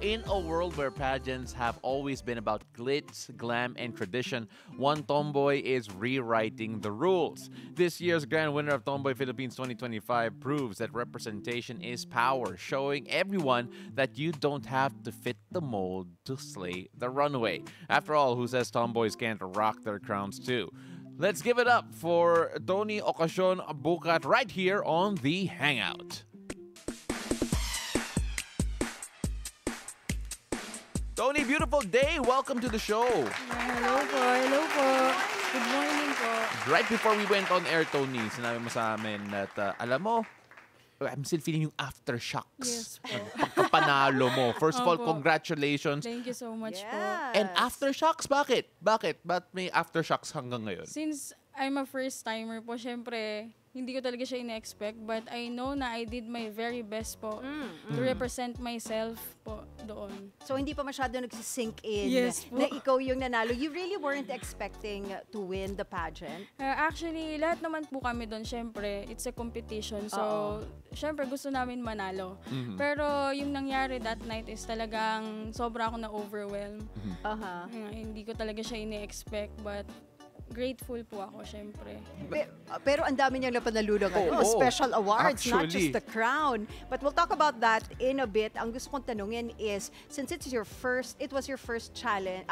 In a world where pageants have always been about glitz, glam, and tradition, one tomboy is rewriting the rules. This year's grand winner of Tomboy Philippines 2025 proves that representation is power, showing everyone that you don't have to fit the mold to slay the runway. After all, who says tomboys can't rock their crowns too? Let's give it up for Tony Ocasio Bucat right here on The Hangout. Tony, beautiful day. Welcome to the show. Hello po, hello po. Good morning po. Right before we went on air, Tony, sinabi mo sa amin that, alam mo, I'm still feeling yung aftershocks. Yes po. Pagkapanalo mo. First of all, Opo. congratulations. Thank you so much po. And aftershocks, bakit? Bakit? Ba't may aftershocks hanggang ngayon? Since I'm a first timer po, syempre, hindi ko talaga siya ina-expect, but I know na I did my very best po to represent myself po doon. So, hindi pa masyado nagsisink in Yes po. na ikaw yung nanalo. You really weren't expecting to win the pageant? Actually, lahat naman po kami doon, syempre, it's a competition. So, syempre, gusto namin manalo. Pero yung nangyari that night is talagang sobra ako na-overwhelm. Hindi ko talaga siya ina-expect, but grateful po ako, syempre. Pero ang dami niyang napanalunong special awards, not just the crown. But we'll talk about that in a bit. Ang gusto kong tanungin is, since it was your first challenge,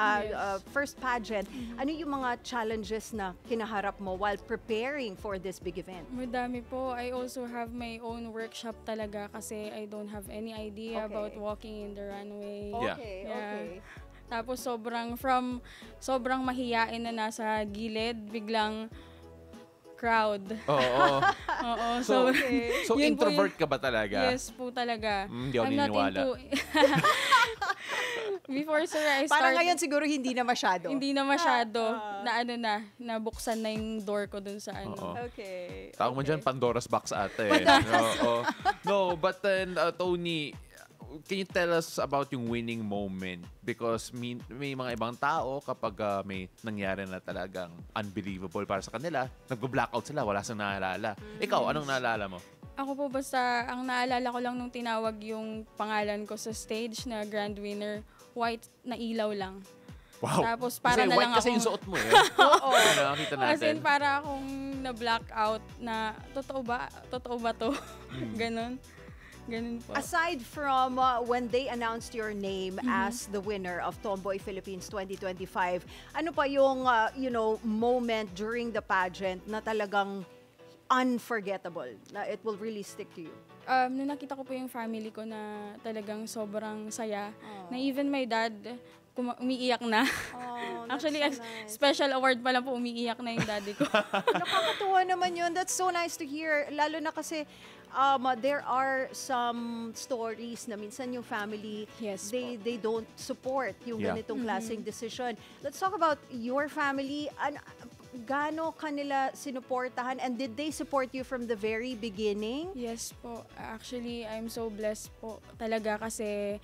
first pageant, ano yung mga challenges na kinaharap mo while preparing for this big event? Madami po. I also have my own workshop talaga kasi I don't have any idea about walking in the runway. Yeah. Okay. Tapos sobrang mahiyain na nasa gilid, biglang crowd. Oo. Oo. So, so yun po introvert ka ba talaga? Yes po talaga. Hindi ako I'm not naniniwala. Before sir, I started. Parang ngayon siguro hindi na masyado. Hindi na masyado. Nabuksan na yung door ko dun sa ano. Oo. Okay. Tawag mo dyan, Pandora's box ate. Oo. No, but then, Tony, can you tell us about yung winning moment? Because may mga ibang tao kapag may nangyari na talagang unbelievable para sa kanila, nag-blackout sila, wala silang naalala. Ikaw, anong naalala mo? Ako po basta, ang naalala ko lang nung tinawag yung pangalan ko sa stage na grand winner, white na ilaw lang. Wow. Tapos para kasi na white lang kasi akong... yung suot mo eh. Oo. Nakakita natin. As in, para akong na-blackout na, totoo ba to? Ganon. Ganun po. Aside from when they announced your name as the winner of Tomboy Philippines 2025, ano pa yung moment during the pageant na talagang unforgettable, na it will really stick to you? Nung nakita ko po yung family ko na talagang sobrang saya, na even my dad, umiiyak na. Actually, so nice. special award pa lang po, umiiyak na yung daddy ko. Nakakatuwa naman yun. That's so nice to hear. Lalo na kasi there are some stories na minsan yung family, Yes they don't support yung ganitong klaseng decision. Let's talk about your family. Gaano kanila sinuportahan, and did they support you from the very beginning? Yes po. Actually, I'm so blessed po talaga kasi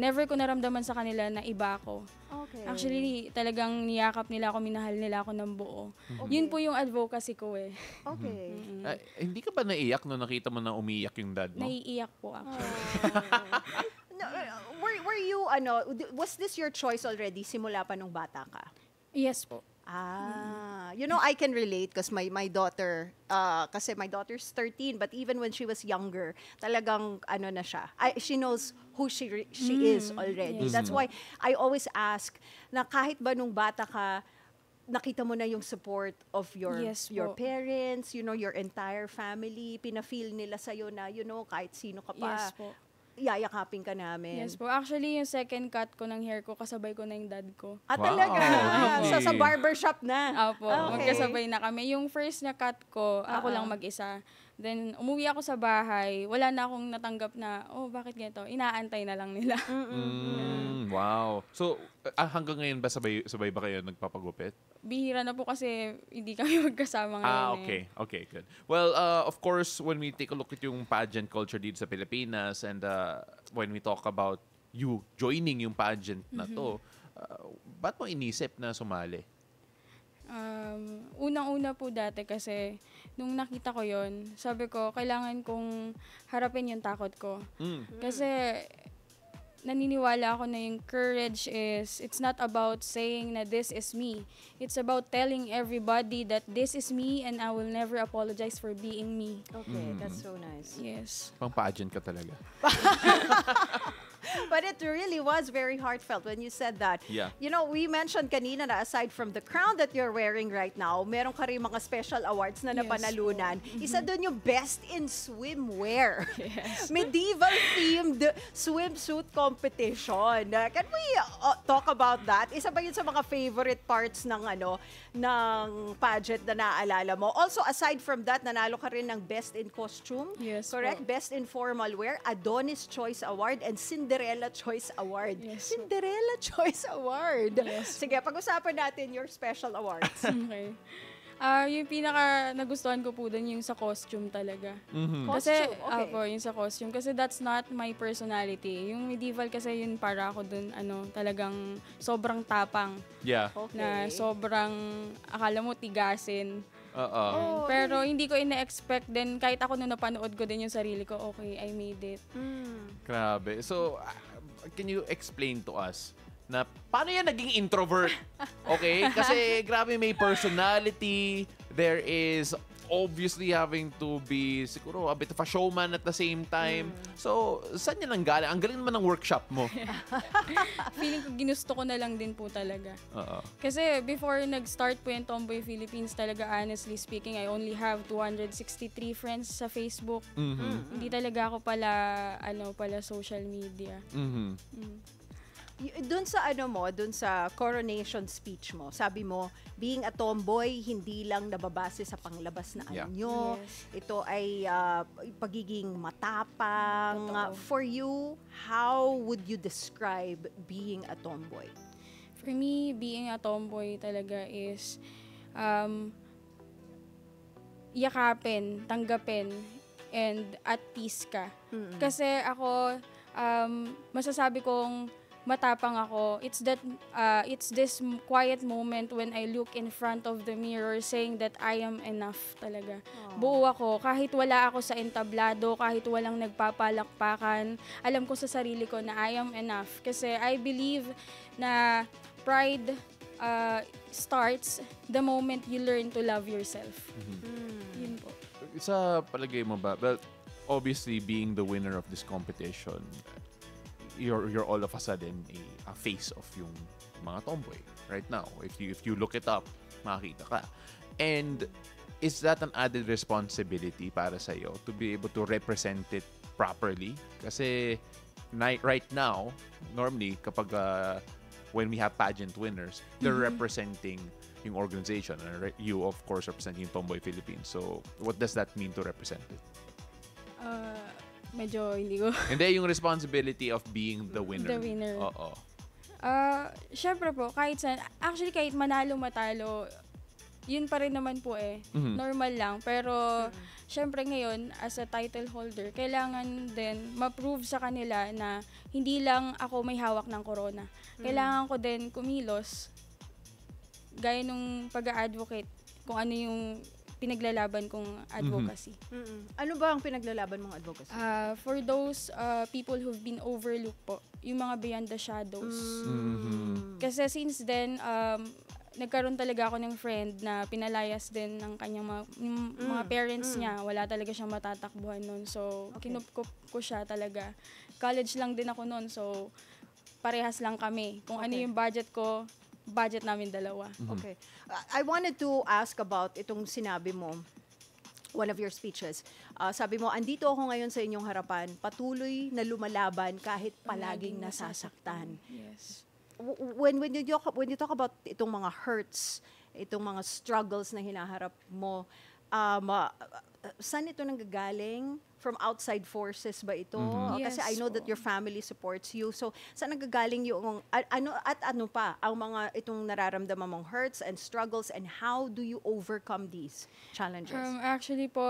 never ko naramdaman sa kanila na iba ako. Okay. Actually, talagang niyakap nila ako, minahal nila ako ng buo. Yun po yung advocacy ko eh. Okay. Hindi ka ba naiyak nung nakita mo na umiiyak yung dad mo? Naiiyak po ako. No, were you, was this your choice already simula pa nung bata ka? Yes po. I can relate because my daughter, kasi my daughter's 13, but even when she was younger, talagang na siya. She knows who she is already. Yes. That's why I always ask na kahit ba nung bata ka, nakita mo na yung support of your Yes your po. parents, your entire family, pina-feel nila sa'yo na, kahit sino ka pa, Yes po. yayakapin ka namin. Yes po. Actually, yung second cut ko ng hair ko, kasabay ko na yung dad ko. Ah, Wow, talaga? really? Sa barbershop na? Opo, Okay. magkasabay na kami. Yung first na cut ko, ako lang mag-isa. Then, umuwi ako sa bahay. Wala na akong natanggap na, bakit ganito? Inaantay na lang nila. Wow. So, hanggang ngayon ba sabay ba kayo nagpapagupit? Bihira na po kasi hindi kami magkasama ngayon. Okay. Okay, good. Well, of course, when we take a look at yung pageant culture dito sa Pilipinas and when we talk about you joining yung pageant na to, ba't mo inisip na sumali? Unang-una po dati kasi nung nakita ko yon, sabi ko, kailangan kong harapin yung takot ko. Kasi naniniwala ako na yung courage is, it's not about saying na this is me. It's about telling everybody that this is me and I will never apologize for being me. Okay, that's so nice. Yes. Pang pageant ka talaga. But it really was very heartfelt when you said that. Yeah. You know, we mentioned kanina na aside from the crown that you're wearing right now, meron ka rin mga special awards na Yes napanalunan. Isa doon yung Best in Swimwear. Yes. Medieval-themed swimsuit competition. Can we talk about that? Isa ba yun sa mga favorite parts ng ng pageant na naaalala mo? Also, aside from that, nanalo ka rin ng Best in Costume. Yes Correct? po. Best in Formal Wear, Adonis Choice Award, and Cinderella Choice Award. Yes. Cinderella Choice Award. Yes. Sige, pag-usapan natin your special awards. Okay. Yung pinaka nagustuhan ko po doon yung sa costume talaga. Kasi, Costume, okay. yung sa costume. Kasi that's not my personality. Yung medieval kasi yun para ako doon, talagang sobrang tapang. Yeah. Okay. Na sobrang, akala mo tigasin. Oo. Oh, Pero hindi ko ina-expect din, kahit ako nung napanood ko din yung sarili ko, okay, I made it. Grabe. So, can you explain to us na paano yan naging introvert? Okay? Kasi grabe may personality. There is obviously having to be siguro a bit of a showman at the same time. So, saan yan ang galing? Ang galing naman ng workshop mo. Feeling ko ginusto ko na lang din po talaga. Oo. Kasi before nag-start po yung Tomboy Philippines talaga, honestly speaking, I only have 263 friends sa Facebook. Hindi talaga ako pala social media. Doon sa doon sa coronation speech mo, sabi mo, being a tomboy, hindi lang nababase sa panglabas na Yeah. anyo. Yes. Ito ay pagiging matapang. Totoo. For you, how would you describe being a tomboy? For me, being a tomboy talaga is yakapin, tanggapin, and at peace ka. Kasi ako, masasabi kong matapang ako. It's this quiet moment when I look in front of the mirror saying that I am enough talaga. Buo ako. Kahit wala ako sa entablado, kahit walang nagpapalakpakan, alam ko sa sarili ko na I am enough. Kasi I believe na pride starts the moment you learn to love yourself. Yun po. Sa palagay mo ba, well, obviously being the winner of this competition, you're all of a sudden a face of yung mga tomboy right now. If you look it up, makikita ka. And is that an added responsibility para sa iyo to be able to represent it properly? Kasi right now, normally kapag when we have pageant winners, they're representing yung organization. And you, of course, representing Tomboy Philippines. So, what does that mean to represent it? Medyo hindi ko. Hindi, yung responsibility of being the winner. The winner. Oo. Syempre po, kahit kahit manalo, matalo, yun pa rin naman po normal lang. Pero, syempre ngayon, as a title holder, kailangan din ma-prove sa kanila na hindi lang ako may hawak ng corona. Kailangan ko din kumilos, gaya nung pag-a-advocate, kung ano yung pinaglalaban kong advocacy. Ano ba ang pinaglalaban mong advocacy? For those people who've been overlooked po, yung mga beyond the shadows. Kasi since then, nagkaroon talaga ako ng friend na pinalayas din ng kanyang mga parents niya. Wala talaga siyang matatakbuhan nun. So, kinupkup ko siya talaga. College lang din ako nun. So, parehas lang kami. Kung ano yung budget ko, budget namin dalawa. Okay. I wanted to ask about itong sinabi mo, one of your speeches. Sabi mo, andito ako ngayon sa inyong harapan, patuloy na lumalaban kahit palaging nasasaktan. Yes. When you talk about itong mga hurts, itong mga struggles na hinaharap mo, saan ito nanggagaling? From outside forces ba ito? Kasi I know that your family supports you. So, saan nanggagaling yung ano pa ang mga itong nararamdaman mong hurts and struggles, and how do you overcome these challenges? Actually po,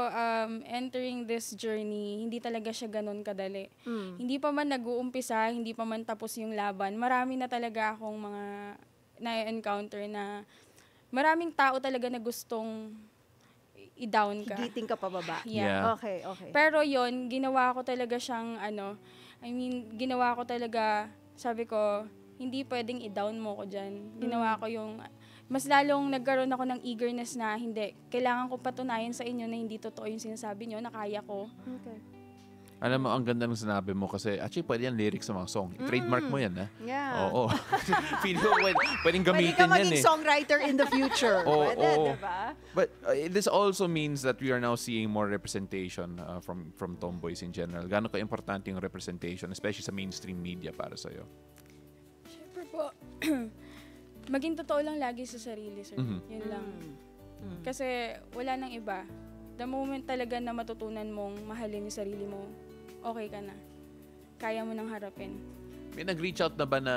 entering this journey, hindi talaga siya ganun kadali. Hindi pa man nag-uumpisa, hindi pa man tapos yung laban. Marami na talaga akong mga na-encounter na maraming tao talaga na gustong i-down ka. Higiting ka pababa. Yeah. Okay. Pero yon, ginawa ko talaga siyang I mean, ginawa ko talaga, sabi ko, hindi pwedeng i-down mo ko dyan. Ginawa ko yung, mas lalong nagkaroon ako ng eagerness na hindi, kailangan ko patunayan sa inyo na hindi totoo yung sinasabi nyo, na kaya ko. Okay. Alam mo, ang ganda ng sinabi mo kasi actually pwede yan lyrics sa mga song. Trademark mo yan, ha? Yeah. Oo. Feel ko pwedeng gamitin Pwede ka yan, maging songwriter in the future. Pwede, diba? But this also means that we are now seeing more representation from tomboys in general. Gaano ka-importante yung representation, especially sa mainstream media para sa'yo? Siyempre po, maging totoo lang lagi sa sarili, sir. Yun lang. Kasi wala nang iba. The moment talaga na matutunan mong mahalin yung sarili mo, okay ka na. Kaya mo nang harapin. May nag-reach out na ba na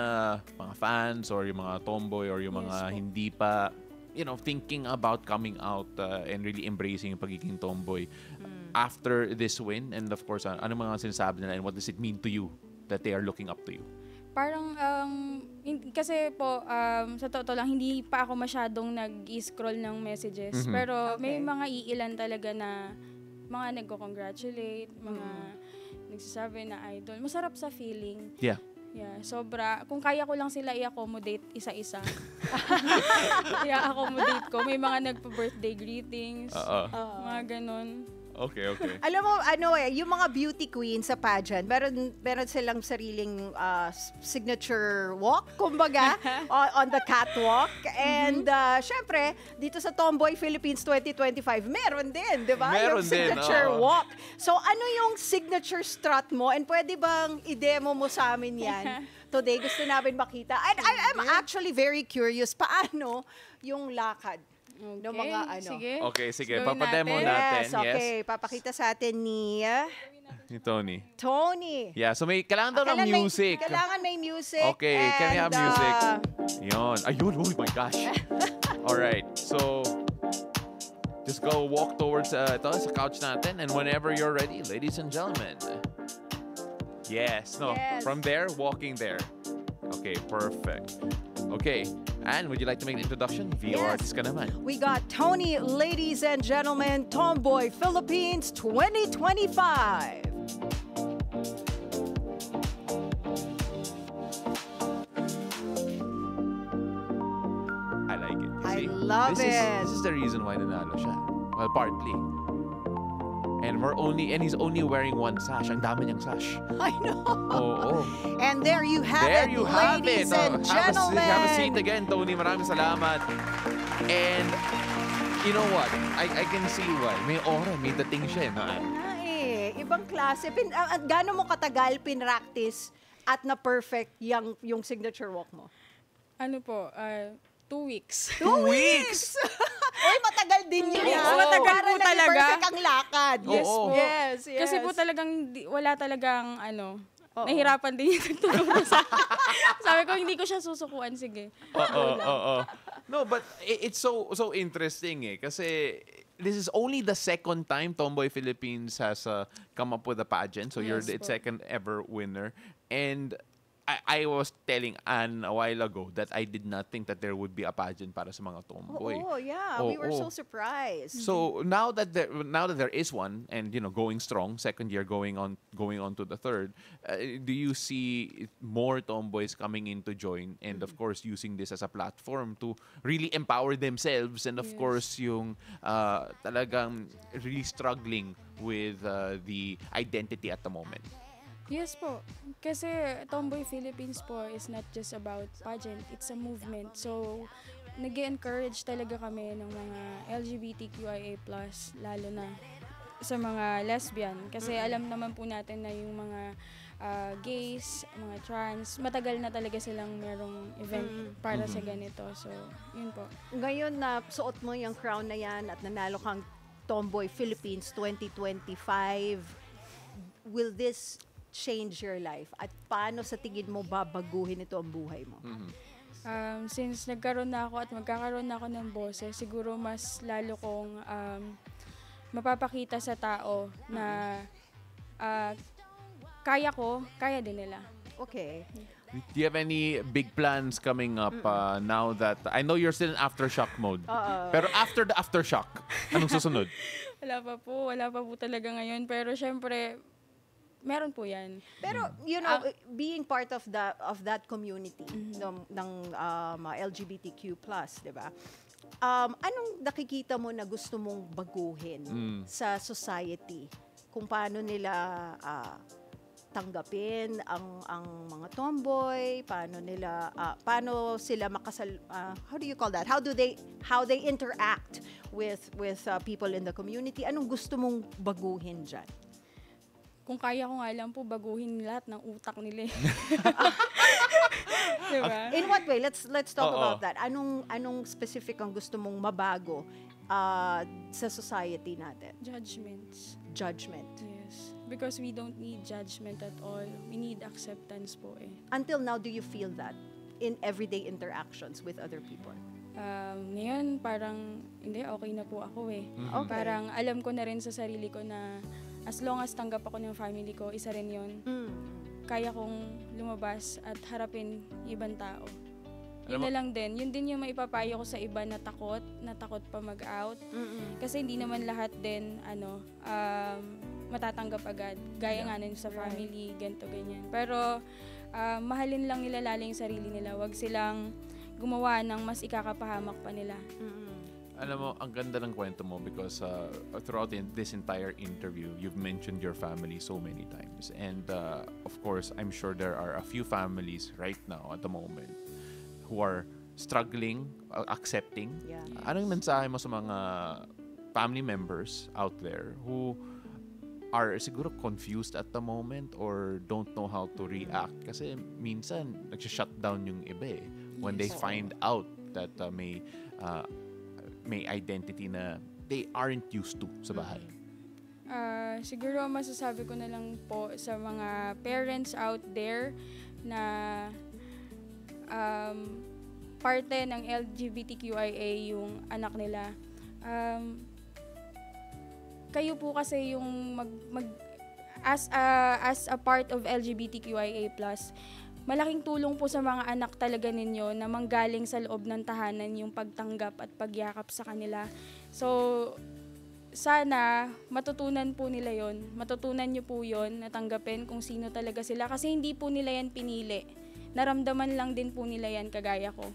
mga fans or yung mga tomboy or yung mga hindi pa, thinking about coming out and really embracing yung pagiging tomboy after this win? And of course, ano mga sinasabi nila and what does it mean to you that they are looking up to you? Parang, kasi po, sa totoo lang, hindi pa ako masyadong nag-scroll ng messages. Pero may mga iilan talaga na mga nagko-congratulate, mga nagsasabi na idol. Masarap sa feeling. Yeah. Yeah, sobra. Kung kaya ko lang sila i-accommodate isa-isa. I-accommodate ko. May mga nagpa-birthday greetings. Mga ganun. Okay. Alam mo, yung mga beauty queens sa pageant, meron silang sariling signature walk, kumbaga, on the catwalk. And, syempre, dito sa Tomboy Philippines 2025, meron din, di ba? Meron yung signature din, walk. So, ano yung signature strut mo? And pwede bang i-demo mo sa amin yan? Today, gusto namin makita. And I'm actually very curious, paano yung lakad? Okay, mga ano. Sige. Okay, sige. Gawin Papademo natin. Yes, okay. Papakita sa atin ni Tony. Tony. Yeah, so kailangan daw ng music. Kailangan may music. Okay, can we have music? Yun. Ayun, oh my gosh. Alright, so just go walk towards sa couch natin and whenever you're ready, ladies and gentlemen. Yes, from there, walking there. Okay, perfect. Okay, and would you like to make an introduction? VO artist ka naman. We got Tony, ladies and gentlemen, Tomboy Philippines 2025. I like it. I love it. This is the reason why nanalo siya. Well, partly. And he's only wearing one sash. Ang dami niyang sash. I know. Oh. And there you have it, ladies and gentlemen. Have a seat again, Tony. Maraming salamat. And you know what? I can see why. May aura, may dating siya. Ibang klase. Gaano mo katagal pinractice at na-perfect yung signature walk mo? Ano po, 2 weeks. 2 weeks? Uy, matagal din yun. Yes, matagal po talaga. Perfect ang lakad. Yes po. Yes. Kasi po talagang, wala talagang, nahirapan din yung nagtulong mo sa akin. Sabi ko, hindi ko siya susukuan. Sige. Oo. No, but it's so interesting kasi this is only the second time Tomboy Philippines has come up with a pageant. So you're the second ever winner. And I was telling Anne a while ago that I did not think that there would be a pageant para sa mga tomboy. Oh, yeah. We were so surprised. So now that there is one and going strong, second year going on to the third, do you see more tomboys coming in to join and of course using this as a platform to really empower themselves and of course yung talagang really struggling with the identity at the moment? Yes po. Kasi Tomboy Philippines po is not just about pageant. It's a movement. So, nag-encourage talaga kami ng mga LGBTQIA+, lalo na sa mga lesbian. Kasi alam naman po natin na yung mga gays, mga trans, matagal na talaga silang merong event para sa ganito. So, yun po. Ngayon na suot mo yung crown na yan at nanalo kang Tomboy Philippines 2025, will this change your life? At paano sa tingin mo babaguhin ito ang buhay mo? Since nagkaroon na ako at magkakaroon na ako ng boses, siguro mas lalo kong mapapakita sa tao na kaya din nila. Okay. Do you have any big plans coming up now that I know you're still in aftershock mode? Pero after the aftershock, anong susunod? Wala pa po talaga ngayon. Pero syempre, Meron po yan. Pero you know, being part of that community ng LGBTQ+, 'di ba? Anong nakikita mo na gusto mong baguhin sa society? Kung paano nila tanggapin ang mga tomboy, paano sila how do you call that? How they interact with people in the community? Anong gusto mong baguhin diyan? Kung kaya ko nga lang po, baguhin lahat ng utak nila. Diba? In what way? Let's talk about that. Anong specific ang gusto mong mabago sa society natin? Judgment. Yes. Because we don't need judgment at all. We need acceptance po eh. Until now, do you feel that in everyday interactions with other people? Ngayon, parang, hindi, okay na po ako eh. Okay. Parang alam ko na rin sa sarili ko na as long as tanggap ako ng family ko, isa rin yun. Kaya kong lumabas at harapin ibang tao. Yun na lang din. Yun din yung maipapayo ko sa iba na takot pa mag-out. Kasi hindi naman lahat din, matatanggap agad. Gaya nga nun sa family, ganito, ganyan. Pero, mahalin lang nila lalo yung sarili nila. Huwag silang gumawa ng mas ikakapahamak pa nila. Alam mo, ang ganda ng kwento mo because throughout this entire interview, you've mentioned your family so many times. And of course, I'm sure there are a few families right now at the moment who are struggling, accepting. Yeah. Anong mensahe mo sa mga family members out there who are siguro confused at the moment or don't know how to react? Kasi minsan, nagsha-shutdown yung iba eh. When they find out that may identity na they aren't used to sa bahay. Siguro masasabi ko na lang po sa mga parents out there na parte ng LGBTQIA yung anak nila. Kayo po kasi yung as a part of LGBTQIA+, malaking tulong po sa mga anak talaga ninyo na manggaling sa loob ng tahanan yung pagtanggap at pagyakap sa kanila. So, sana matutunan po nila yon. Matutunan nyo po yon na tanggapin kung sino talaga sila. Kasi hindi po nila yan pinili. Naramdaman lang din po nila yan kagaya ko.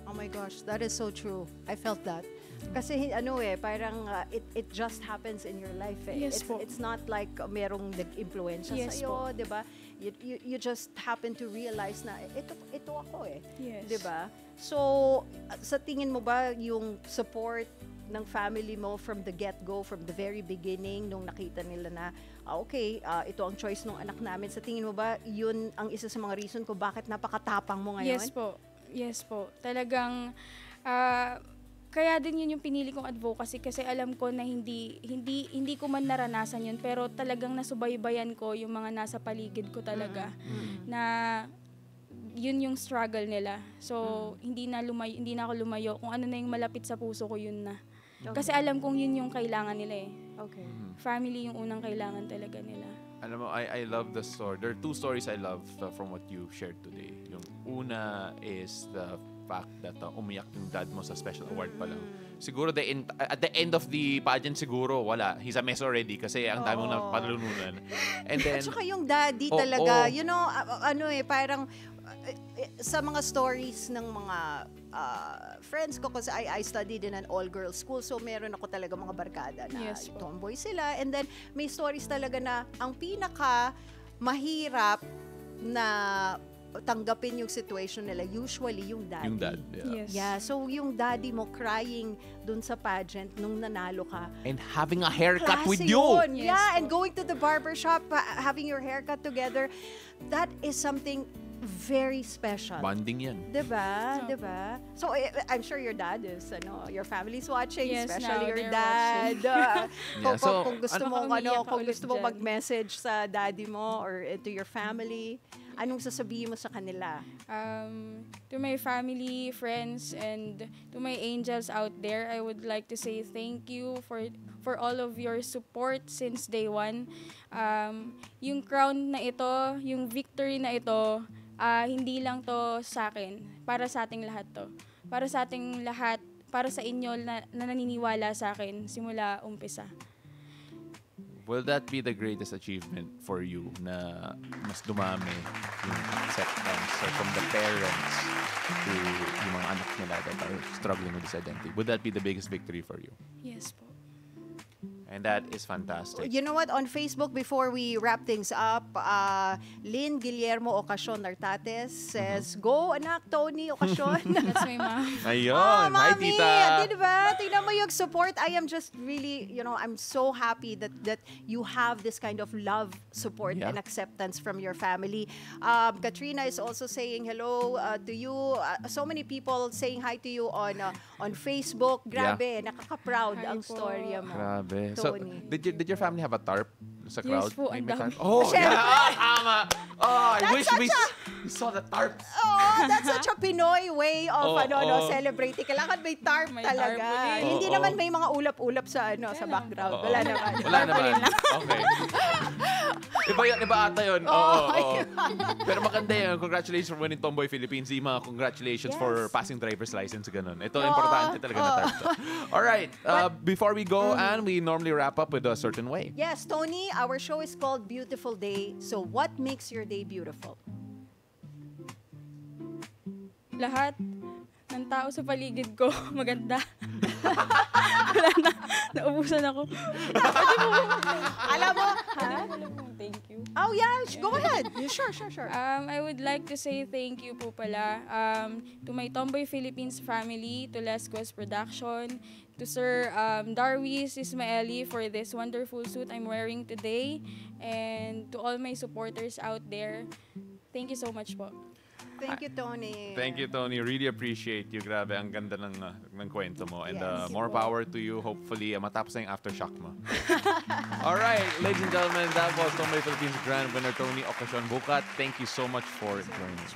Oh my gosh, that is so true. I felt that. Kasi parang it just happens in your life eh. Yes po. It's not like merong nag-impluwensya sa'yo, 'di ba? You just happen to realize na ito ako eh. Yes. 'Di ba? So, sa tingin mo ba yung support ng family mo from the get-go, from the very beginning, nung nakita nila na, ito ang choice ng anak namin, sa tingin mo ba yun ang isa sa mga reason ko bakit napakatapang mo ngayon? Yes po. Talagang, kaya din yun yung pinili kong advocacy kasi alam ko na hindi ko man naranasan yun, pero talagang nasubaybayan ko yung mga nasa paligid ko talaga na yun yung struggle nila. So, hindi na ako lumayo. Kung ano na yung malapit sa puso ko, yun na. Okay. Kasi alam kong yun yung kailangan nila eh. Okay. Family yung unang kailangan talaga nila. Alam mo, I love the story. There are two stories I love from what you shared today. Yung una is the fact that umiyak yung dad mo sa special award pa lang. Siguro at the end of the pageant siguro, wala. He's a mess already kasi ang dami mong napanalunan. And then, at saka yung daddy talaga, you know, parang sa mga stories ng mga friends ko, kasi I studied in an all-girls school, so meron ako talaga mga barkada na tomboy sila, and then may stories talaga na ang pinaka mahirap na tanggapin yung situation nila, usually yung daddy. Yung dad, yeah. Yes. Yeah, so yung daddy mo crying dun sa pageant nung nanalo ka. And having a haircut with Klase you. yun. Yes, Yeah, po. and going to the barbershop, having your haircut together, that is something very special. Bonding yan. Diba? Diba? So, I'm sure your dad is, your family's watching, Yes, especially now your they're dad. Yeah, so, Kung gusto mo, Nakakaumiyak ka kung ulit gusto mo dyan. mag-message sa daddy mo or to your family, anong sasabihin mo sa kanila? To my family, friends, and to my angels out there, I would like to say thank you for all of your support since day one. Yung crown na ito, yung victory na ito, hindi lang to sa akin, para sa ating lahat to. Para sa ating lahat, para sa inyo na naniniwala sa akin simula umpisa. Will that be the greatest achievement for you na mas dumami yung acceptance from the parents to yung mga anak nila that are struggling with this identity? Would that be the biggest victory for you? Yes po. And that is fantastic. You know what? On Facebook, before we wrap things up, Lynn Guillermo Ocasio Nartates says, "Go, anak, Tony Ocasio." That's my mom. Ayun. Oh, Hi, Mami! tita. Diba? Tingnan mo yung support. I am just really, I'm so happy that you have this kind of love, support, Yeah. and acceptance from your family. Katrina is also saying hello to you. So many people saying hi to you on Facebook. Grabe, nakaka-proud Hi ang po. storya mo. Grabe. So, Tony. did your family have a tarp sa Yes crowd? po, ang May dami. tarp? Oh, Siyempre. yeah. Tama. Oh, I wish we such we saw the tarp. Oh, that's such a Pinoy way of Oh. celebrating. Kailangan may tarp May talaga. tarpaulin. Hindi Oh, naman oh. may mga ulap-ulap sa sa background. Oo. Wala naman. Wala naman. Okay. Iba yun, iba ata yun. Oo, oo. Pero maganda yun. Congratulations for winning Tomboy Philippines. Mga congratulations for passing driver's license. Ganun. Ito, importante talaga na tarp to. Alright. Before we go, Anne, we normally wrap up with a certain way. Yes, Tony, our show is called Beautiful Day. So what makes your day beautiful? Lahat ng tao sa paligid ko maganda. Wala na, naubusan ako. Alam mo? Thank you. Oh, yeah. Go ahead. Sure. I would like to say thank you po pala to my Tomboy Philippines family, to Les Quest Production, to Sir Darwis Ismaeli for this wonderful suit I'm wearing today, and to all my supporters out there. Thank you so much po. Thank you, Tony. Thank you, Tony. Really appreciate you. Grabe, ang ganda ng kwento mo. And Yes. more power to you. Hopefully, matapos na yung aftershock mo. Alright, ladies and gentlemen, that was Tomboy Philippines Grand Winner Tony Ocasio Bucat. Thank you so much for joining us.